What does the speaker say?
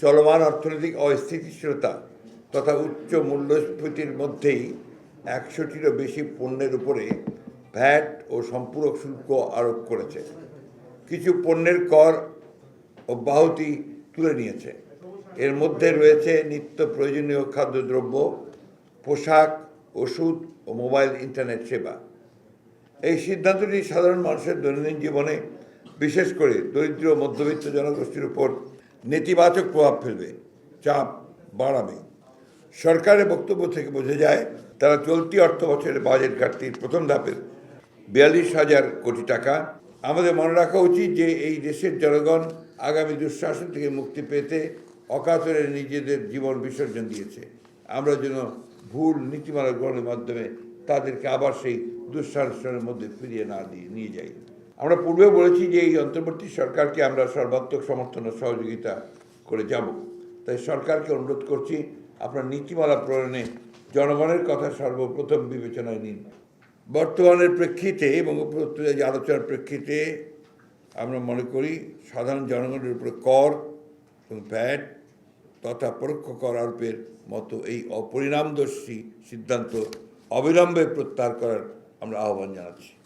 চলমান অর্থনৈতিক অস্থিতিশীলতা তথা উচ্চ মূল্যস্ফীতির মধ্যেই ১০০টিরও বেশি পণ্যের উপরে ভ্যাট ও সম্পূরক শুল্ক আরোপ করেছে। কিছু পণ্যের কর অব্যাহতি তুলে নিয়েছে। এর মধ্যে রয়েছে নিত্য প্রয়োজনীয় খাদ্যদ্রব্য, পোশাক, ওষুধ ও মোবাইল ইন্টারনেট সেবা। এই সিদ্ধান্তটি সাধারণ মানুষের দৈনন্দিন জীবনে, বিশেষ করে দরিদ্র মধ্যবিত্ত জনগোষ্ঠীর উপর নেতিবাচক প্রভাব ফেলবে, চাপ বাড়াবে। সরকারের বক্তব্য থেকে বোঝা যায় তারা চলতি অর্থ বছরের বাজেট ঘাটতির প্রথম ধাপের ৪২,০০০ কোটি টাকা। আমাদের মনে রাখা উচিত যে এই দেশের জনগণ আগামী দুঃশাসন থেকে মুক্তি পেতে অকাতরে নিজেদের জীবন বিসর্জন দিয়েছে। আমরা যেন ভুল নীতিমালা গ্রহণের মাধ্যমে তাদেরকে আবার সেই দুঃশাসনের মধ্যে ফিরিয়ে না নিয়ে যাই। আমরা পূর্বেও বলেছি যে এই অন্তর্বর্তী সরকারকে আমরা সর্বাত্মক সমর্থন ও সহযোগিতা করে যাব। তাই সরকারকে অনুরোধ করছি, আপনার নীতিমালা প্রণয়নে জনগণের কথা সর্বপ্রথম বিবেচনায় নিন। বর্তমানের প্রেক্ষিতে এবং উপরোক্ত আলোচনার প্রেক্ষিতে আমরা মনে করি সাধারণ জনগণের উপরে কর এবং ভ্যাট তথা পরোক্ষ কর আরোপের মতো এই অপরিণামদর্শী সিদ্ধান্ত অবিলম্বে প্রত্যাহার করার আমরা আহ্বান জানাচ্ছি।